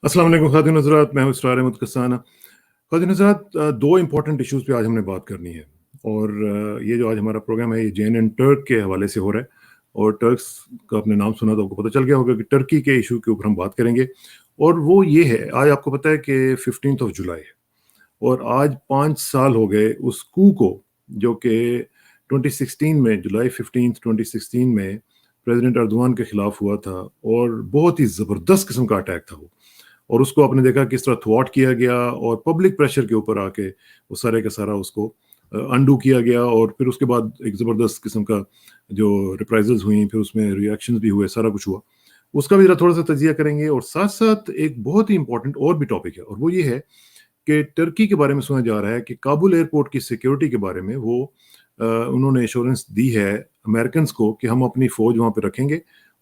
अस्सलाम वालेकुम ख़ातिन हज़रात, मैं हूँ इसरार कसना। ख़ातिन हज़रात, दो इम्पॉर्टेंट इश्यूज़ पे आज हमने बात करनी है और ये जो आज हमारा प्रोग्राम है ये JNN टर्क के हवाले से हो रहा है। और टर्क्स का आपने नाम सुना तो आपको पता चल गया होगा कि टर्की के इशू के ऊपर हम बात करेंगे। और वो ये है, आज आपको पता है कि 15 जुलाई है और आज 5 साल हो गए उस कू को, जो कि 2016 में, जुलाई 15 2016 में प्रेसिडेंट अर्दोगान के खिलाफ हुआ था और बहुत ही ज़बरदस्त किस्म का अटैक था वो। और उसको आपने देखा किस तरह थ्वाट किया गया और पब्लिक प्रेशर के ऊपर आके वो सारे का सारा उसको अंडू किया गया। और फिर उसके बाद एक ज़बरदस्त किस्म का जो रिप्राइजल्स हुई, फिर उसमें रिएक्शंस भी हुए, सारा कुछ हुआ। उसका भी थोड़ा सा तजिया करेंगे और साथ साथ एक बहुत ही इंपॉर्टेंट और भी टॉपिक है, और वो ये है कि टर्की के बारे में सुना जा रहा है कि काबुल एयरपोर्ट की सिक्योरिटी के बारे में वो उन्होंने एश्योरेंस दी है अमेरिकन को कि हम अपनी फ़ौज वहाँ पे रखेंगे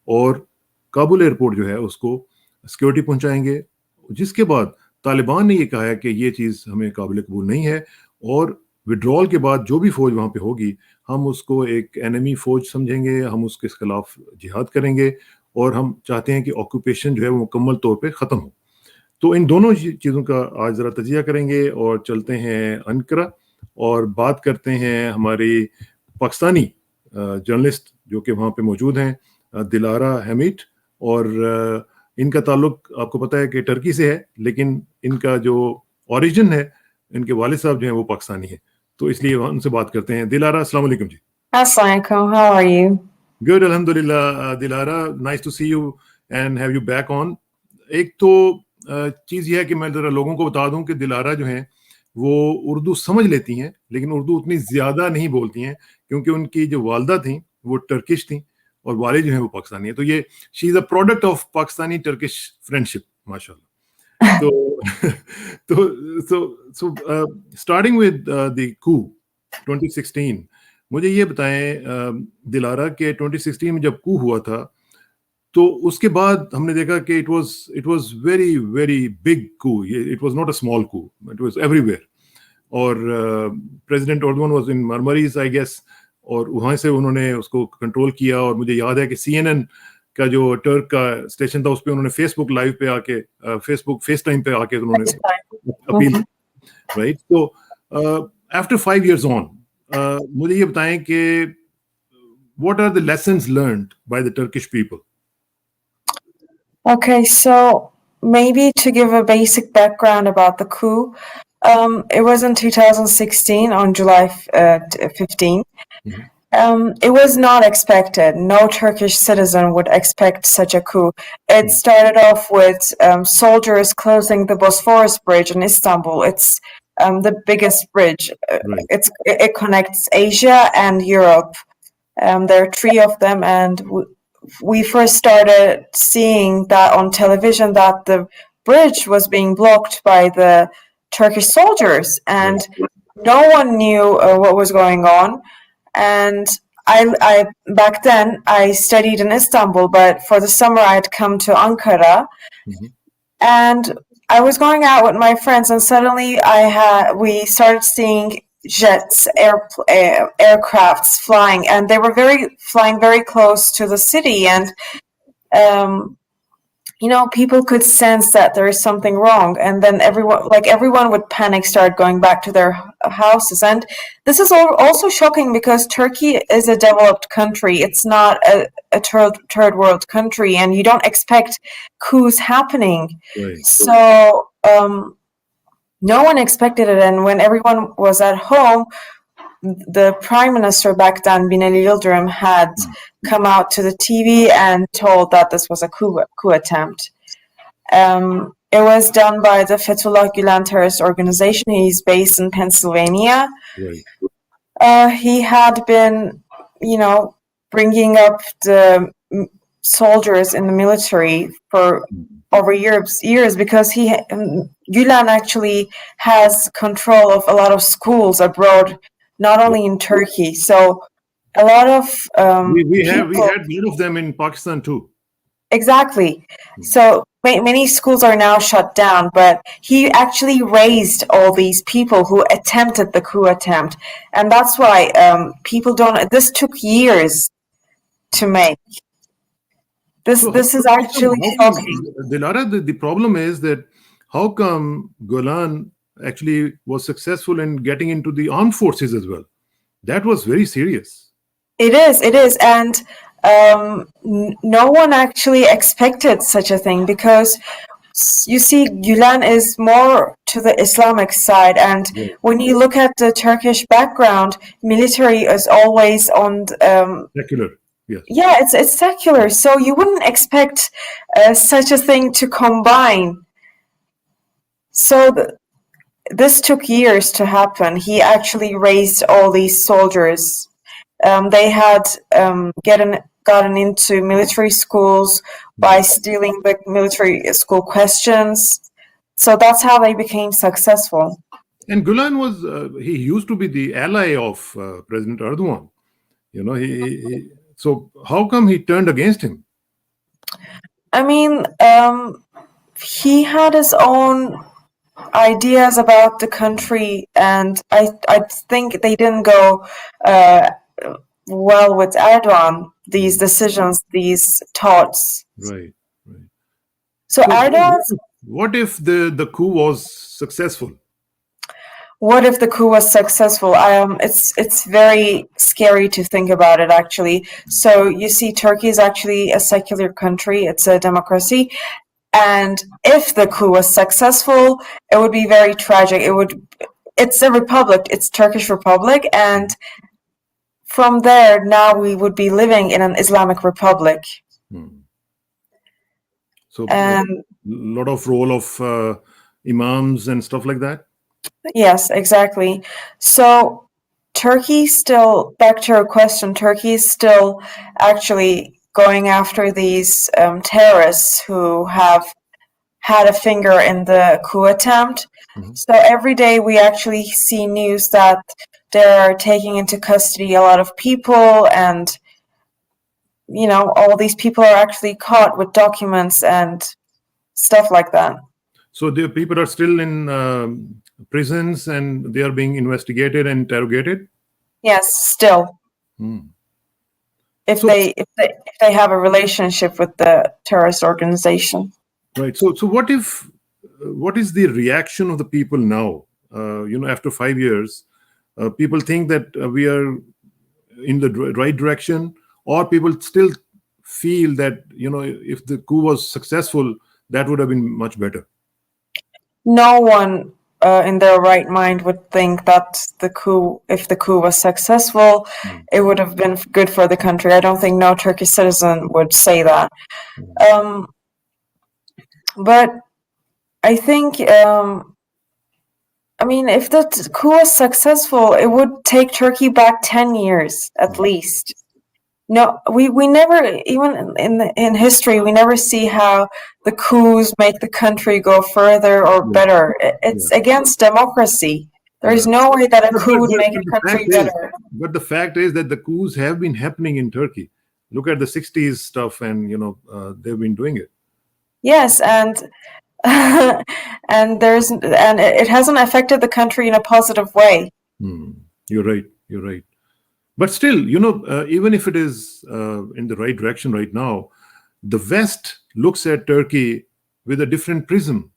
और काबुल एयरपोर्ट जो है उसको सिक्योरिटी पहुंचाएंगे। जिसके बाद तालिबान ने ये कहा है कि ये चीज़ हमें काबिल कबूल नहीं है और विड्रॉल के बाद जो भी फौज वहाँ पे होगी हम उसको एक एनिमी फौज समझेंगे, हम उसके खिलाफ जिहाद करेंगे और हम चाहते हैं कि ऑक्यूपेशन जो है वो मुकम्मल तौर पे ख़त्म हो। तो इन दोनों चीज़ों का आज ज़रा तजिया करेंगे और चलते हैं अनकरा और बात करते हैं हमारी पाकिस्तानी जर्नलिस्ट जो कि वहाँ पे मौजूद हैं, दिलारा हमीद। और इनका ताल्लुक आपको पता है कि टर्की से है, लेकिन इनका जो ओरिजिन है, इनके वालिद साहब जो हैं वो पाकिस्तानी हैं, तो इसलिए उनसे बात करते हैं। दिलारा, अस्सलाम वालेकुम जी। Assalamu alaikum. How are you? Good, अल्हम्दुलिल्लाह। Dilara, nice to see you and have you back on. एक तो चीज़ ये है कि मैं ज़रा लोगों को बता दूं कि दिलारा जो हैं वो उर्दू समझ लेती हैं, लेकिन उर्दू उतनी ज़्यादा नहीं बोलती हैं क्योंकि उनकी जो वालदा थी वो टर्किश थी और वालिद जो हैं वो पाकिस्तानी है। तो ये she is a product of Pakistani Turkish friendship, माशाल्लाह। तो तो सो स्टार्टिंग विद द कू 2016, मुझे ये बताएं दिलारा के 2016 में जब कू हुआ था तो उसके बाद हमने देखा कि it was very very big coup. It was not a small coup, it was everywhere. और president Erdogan was in Marmaris I guess, और वहां से उन्होंने उसको कंट्रोल किया। और मुझे याद है कि CNN का जो टर्क का स्टेशन था उस पर उन्होंने फेसबुक लाइव पे आके, फेसबुक फेस टाइम पे आके उन्होंने That's fine. Appeal, right. तो आफ्टर 5 years ऑन, मुझे ये बताएं कि what are the lessons learned by the Turkish people. Okay, so maybe to give a basic background about the coup, it was in 2016 on July 15. It was not expected. No Turkish citizen would expect such a coup. It started off with soldiers closing the Bosphorus Bridge in Istanbul. It's the biggest bridge. Right. It connects Asia and Europe. There are three of them, and we first started seeing that on television that the bridge was being blocked by the Turkish soldiers, and no one knew what was going on. And I back then I studied in Istanbul, but for the summer I had come to Ankara, and I was going out with my friends, and suddenly we started seeing jets, aircrafts flying, and they were flying very close to the city, and people could sense that there is something wrong, and then everyone would panic, start going back to their houses. And this is also shocking because Turkey is a developed country. It's not a third world country, and you don't expect coups happening. Right. So no one expected it, and when everyone was at home, the prime minister back then, Binali Yildirim, had come out to the TV and told that this was a coup attempt. It was done by the Fatehullah Gullen terrorist organization. He's based in Pennsylvania. Right. He had been, bringing up the soldiers in the military for over years because Gulen actually has control of a lot of schools abroad, not only in Turkey. So a lot of we had one of them in Pakistan too. Exactly. So many schools are now shut down, but he actually raised all these people who attempted the coup attempt, and that's why people don't. This took years to make. This is actually shocking. Dilara, the problem is that how come Gullen actually was successful in getting into the armed forces as well? That was very serious. It is, and no one actually expected such a thing, because you see, Gullen is more to the Islamic side, and when you look at the Turkish background, military is always on Secular. Yes. Yeah, it's secular, so you wouldn't expect such a thing to combine. So this took years to happen. He actually raised all these soldiers. They had gotten into military schools by stealing the military school questions. So that's how they became successful. And Gullen was, he used to be the ally of President Erdogan. You know, so how come he turned against him? I mean, he had his own ideas about the country, and I think they didn't go well with Erdogan, these decisions, these thoughts. Right. So Erdogan... What if the coup was successful? What if the coup was successful? It's very scary to think about it, actually. So you see, Turkey is actually a secular country. It's a democracy. And if the coup was successful, it would be very tragic. It's a republic. It's Turkish Republic. And from there, now we would be living in an Islamic republic. So a lot of role of imams and stuff like that? Yes, exactly. So Turkey still, back to your question, Turkey is still actually going after these terrorists who have had a finger in the coup attempt. So every day we actually see news that they're taking into custody a lot of people, and you know, all these people are actually caught with documents and stuff like that. So the people are still in prisons and they are being investigated and interrogated? Yes, still. If they have a relationship with the terrorist organization. Right. So what is the reaction of the people now? You know, after 5 years, people think that we are in the right direction, or people still feel that, you know, if the coup was successful, that would have been much better? No one in their right mind would think that if the coup was successful, it would have been good for the country. I don't think no Turkish citizen would say that. But I think, I mean, if the coup was successful, it would take Turkey back 10 years at least. No, we never, even in history, we never see how the coups make the country go further or better. It's against democracy. There is no way that a coup would make a country better. But the fact is that the coups have been happening in Turkey. Look at the 60s stuff, and, you know, they've been doing it. Yes, and it hasn't affected the country in a positive way. You're right. But still, you know, even if it is in the right direction right now, the West looks at Turkey with a different prism.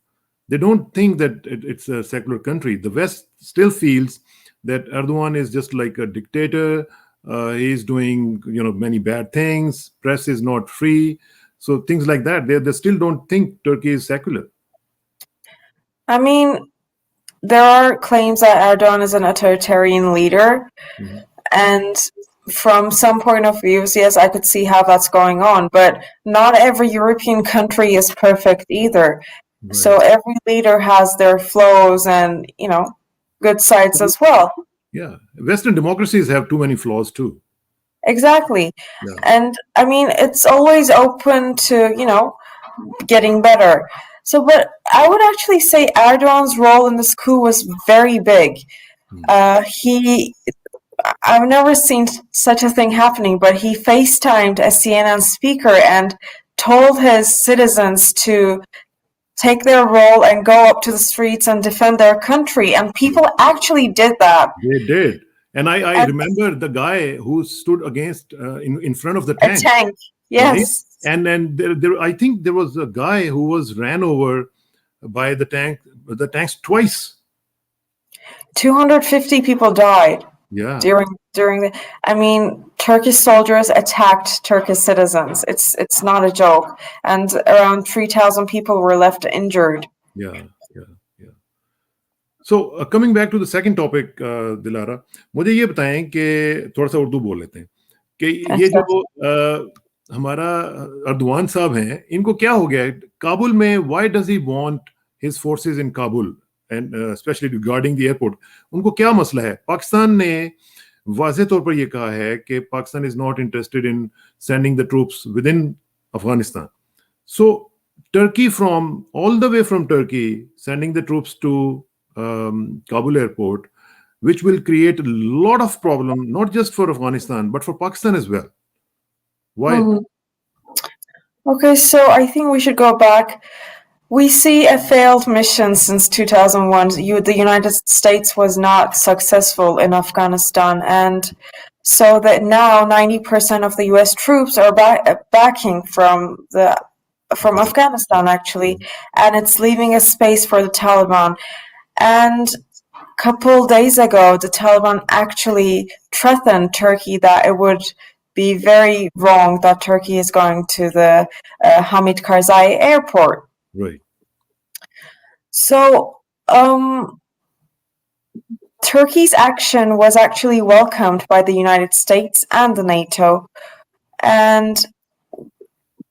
They don't think that it's a secular country. The West still feels that Erdogan is just like a dictator. He's doing, you know, many bad things. Press is not free. So things like that. They still don't think Turkey is secular. I mean, there are claims that Erdogan is an authoritarian leader. And from some point of views, yes, I could see how that's going on. But not every European country is perfect either. Right. So every leader has their flaws and, you know, good sides as well. Yeah. Western democracies have too many flaws too. Exactly. Yeah. And I mean, it's always open to, you know, getting better. So, but I would actually say Erdogan's role in this coup was very big. I've never seen such a thing happening, but he FaceTimed a CNN speaker and told his citizens to take their role and go up to the streets and defend their country. And people actually did that. They did. And I remember the guy who stood against in front of the tank. A tank. right? Yes. And I think there was a guy who was ran over by the tanks twice. 250 people died Yeah, during the. I mean, Turkish soldiers attacked Turkish citizens. It's not a joke, and around 3,000 people were left injured. yeah, yeah, yeah. So coming back to the second topic, Dilhara, मुझे ये बताएं कि थोड़ा सा उर्दू बोल लेते हैं कि ये अच्छा। जो हमारा अर्दवान साहब हैं, इनको क्या हो गया है काबुल में? Why does he want his forces in Kabul and specially regarding the airport? उनको क्या मसला है? पाकिस्तान ने वाज़ेह तौर पर ये कहा है कि Pakistan is not interested in sending the troops with in Afghanistan. So Turkey, from all the way from Turkey, sending the troops to Kabul airport, which will create a lot of problem, not just for Afghanistan, but for Pakistan as well. Why? Okay, so I think we should go back. We see a failed mission since 2001. The United States was not successful in Afghanistan, and so that now 90% of the US troops are backing from Afghanistan, actually, and it's leaving a space for the Taliban. And a couple days ago, the Taliban actually threatened Turkey that it would be very wrong that Turkey is going to the Hamid Karzai airport. Right. So Turkey's action was actually welcomed by the United States and the NATO. And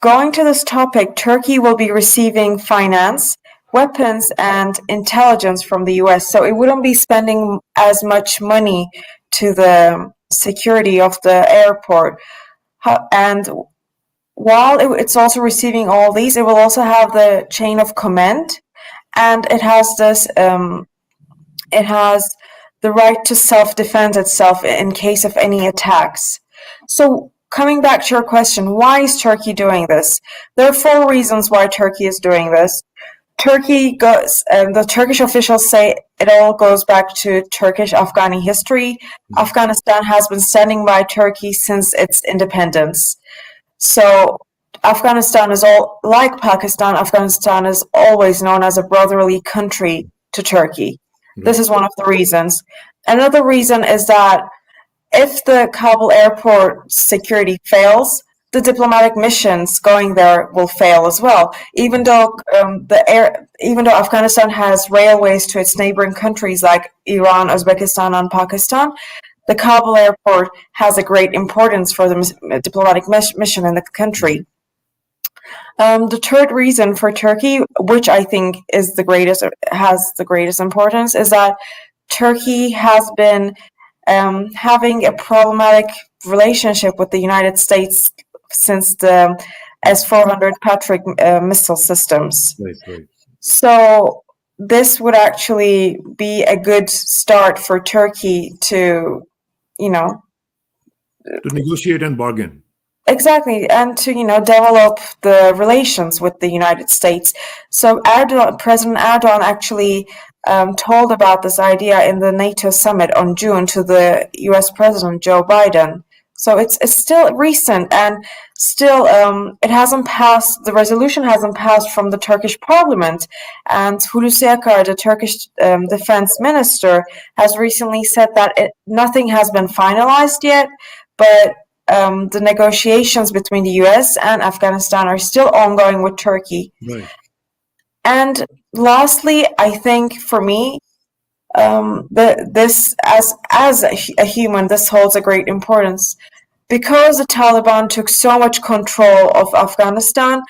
going to this topic, Turkey will be receiving finance, weapons, and intelligence from the US. So it wouldn't be spending as much money to the security of the airport. And while it's also receiving all these, it will also have the chain of command, and it has the right to self-defend itself in case of any attacks. So coming back to your question, why is Turkey doing this? There are 4 reasons why Turkey is doing this. The Turkish officials say it all goes back to Turkish-Afghani history. Afghanistan has been standing by Turkey since its independence. So Afghanistan is like Pakistan. Afghanistan is always known as a brotherly country to Turkey. This is one of the reasons. Another reason is that if the Kabul airport security fails, the diplomatic missions going there will fail as well. Even though Afghanistan has railways to its neighboring countries like Iran, Uzbekistan, and Pakistan, the Kabul airport has a great importance for the diplomatic mission in the country. The third reason for Turkey, which I think has the greatest importance, is that Turkey has been having a problematic relationship with the United States since the S-400 Patriot missile systems. Right. So this would actually be a good start for Turkey to negotiate and bargain. Exactly, and to develop the relations with the United States. So President Erdogan actually told about this idea in the NATO summit on June to the US President Joe Biden. So it's still recent, and still it hasn't passed. The resolution hasn't passed from the Turkish parliament. And Hulusi Akar, the Turkish defense minister, has recently said that nothing has been finalized yet, but the negotiations between the US and Afghanistan are still ongoing with Turkey. Right. And lastly, I think for me, this as a human, this holds a great importance. Because the Taliban took so much control of Afghanistan,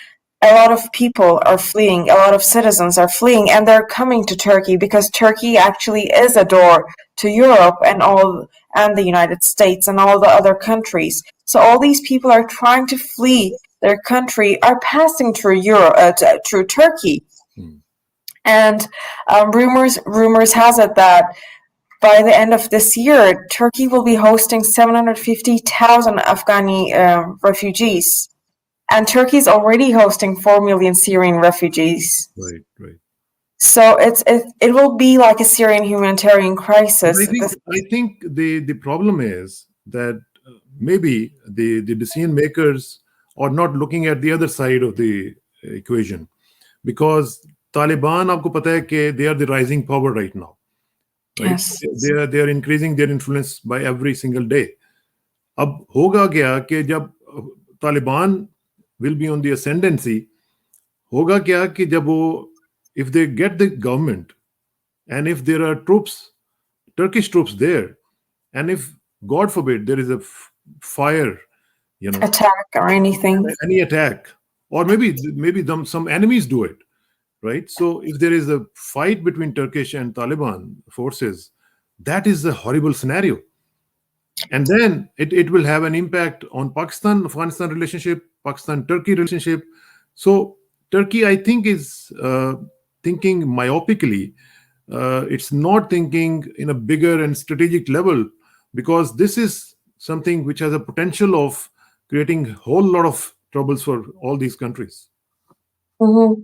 a lot of people are fleeing, a lot of citizens are fleeing, and they're coming to Turkey because Turkey actually is a door to Europe and the United States and all the other countries. So all these people are trying to flee their country, are passing through through Turkey. And rumors has it that by the end of this year, Turkey will be hosting 750,000 Afghani refugees. And Turkey is already hosting 4 million Syrian refugees. Right. So it will be like a Syrian humanitarian crisis. I think the problem is that maybe the decision makers or not looking at the other side of the equation, because Taliban, आपको पता है कि they are the rising power right now, right? Yes. They are increasing their influence by every single day. अब होगा क्या कि जब Taliban will be on the ascendancy, होगा क्या कि जब वो, if they get the government, and if there are troops, Turkish troops there, and if God forbid there is a fire, Attack or anything. any attack, or maybe some enemies do it, right? So if there is a fight between Turkish and Taliban forces, that is a horrible scenario. And then it will have an impact on Pakistan-Afghanistan relationship, Pakistan-Turkey relationship. So Turkey, I think, is thinking myopically. It's not thinking in a bigger and strategic level, because this is something which has a potential of creating a whole lot of troubles for all these countries. Mm-hmm.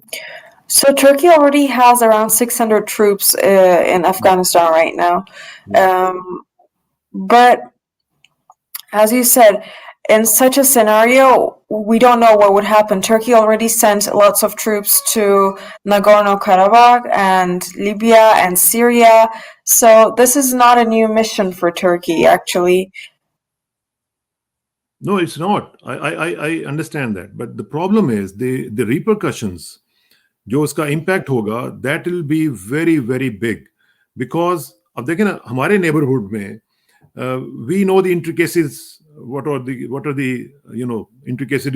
So Turkey already has around 600 troops in Afghanistan right now. But as you said, in such a scenario, we don't know what would happen. Turkey already sent lots of troops to Nagorno-Karabakh and Libya and Syria. So this is not a new mission for Turkey, actually. No, it's not. I understand that. But the problem is the repercussions, जो उसका impact होगा, that will be very, very big. Because अब देखें ना, हमारे neighborhood में, we know the intricacies. What are the intricacies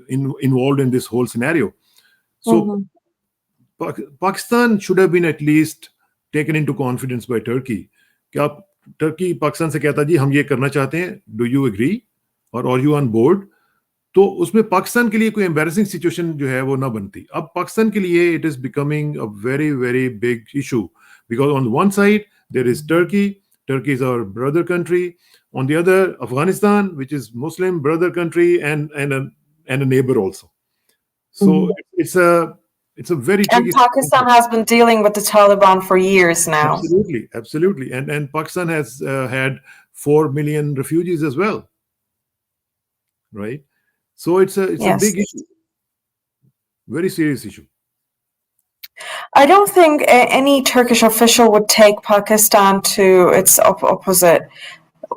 involved in this whole scenario? So Pakistan should have been at least taken into confidence by Turkey. कि आप Turkey Pakistan से कहता जी हम ये करना चाहते हैं, do you agree or are you on board? तो उसमें पाकिस्तान के लिए कोई embarrassing situation जो है वो ना बनती. अब पाकिस्तान के लिए it is becoming a very, very big issue, because on the one side there is Turkey. Turkey is our brother country. On the other, Afghanistan, which is Muslim brother country and a neighbor also. So it's a very tricky. And Pakistan has been dealing with the Taliban for years now. Absolutely. And Pakistan has had 4 million refugees as well, right? So it's a big issue, very serious issue. I don't think any Turkish official would take Pakistan to its opposite.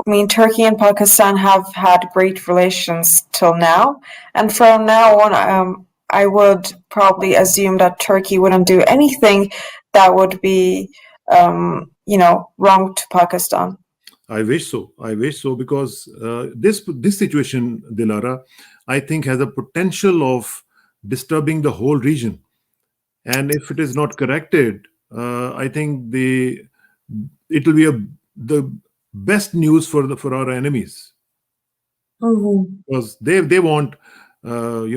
I mean, Turkey and Pakistan have had great relations till now, and from now on, I would probably assume that Turkey wouldn't do anything that would be, wrong to Pakistan. I wish so, because this situation, Dilara, I think has a potential of disturbing the whole region, and if it is not corrected, I think it will be the best news for our enemies, because they want a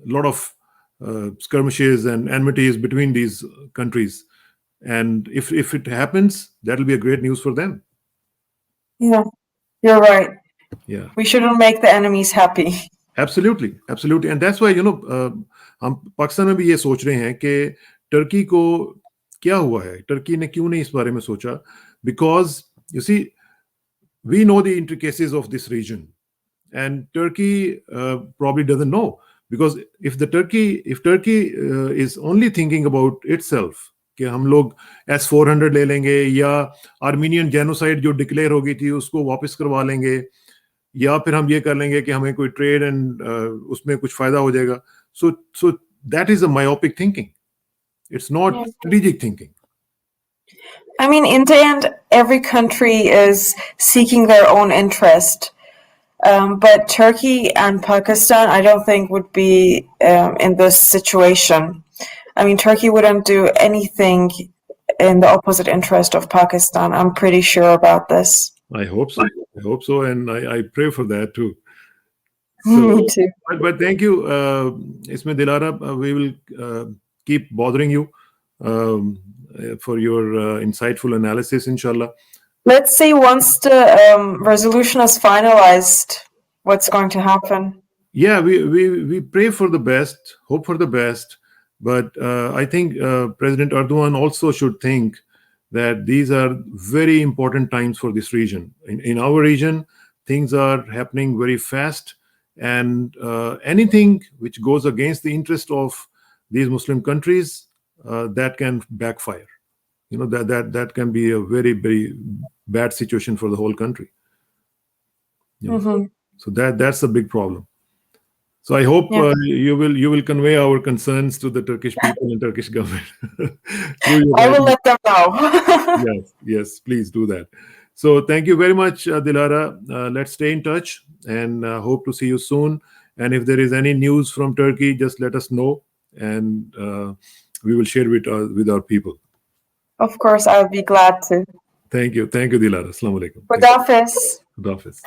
lot of skirmishes and enmities between these countries, and if it happens, that will be a great news for them. Yeah, you're right. Yeah, we shouldn't make the enemies happy. Absolutely, and that's why हम पाकिस्तान में भी ये सोच रहे हैं कि Turkey को क्या हुआ है, टर्की ने क्यों नहीं इस बारे में सोचा, because you see, we know the intricacies of this region, and Turkey probably doesn't know, because if Turkey is only thinking about itself, कि हम लोग S-400 ले लेंगे, या आर्मीनियन जेनोसाइड जो डिक्लेयर हो गई थी उसको वापस करवा लेंगे, या फिर हम ये कर लेंगे कि हमें कोई ट्रेड एंड उसमें कुछ फायदा हो जाएगा, so that is a myopic thinking. It's not strategic thinking. I mean, in the end, every country is seeking their own interest. But Turkey and Pakistan, I don't think would be in this situation. I mean, Turkey wouldn't do anything in the opposite interest of Pakistan. I'm pretty sure about this. I hope so, and I pray for that too. Me too. But thank you, Isme Dilara. We will keep bothering you for your insightful analysis, inshallah. Let's see, once the resolution is finalized, what's going to happen. Yeah, we pray for the best, hope for the best, but I think President Erdogan also should think that these are very important times for this region. In our region, things are happening very fast, and anything which goes against the interest of these Muslim countries, that can backfire. That can be a very, very bad situation for the whole country. So that's a big problem. So I hope you will convey our concerns to the Turkish people and Turkish government. I will let them know. Yes, please do that. So thank you very much, Dilara. Let's stay in touch and hope to see you soon. And if there is any news from Turkey, just let us know, and we will share with our people. Of course, I would be glad to. Thank you, Dilara. Assalamu alaikum. Khudafis. Khudafis.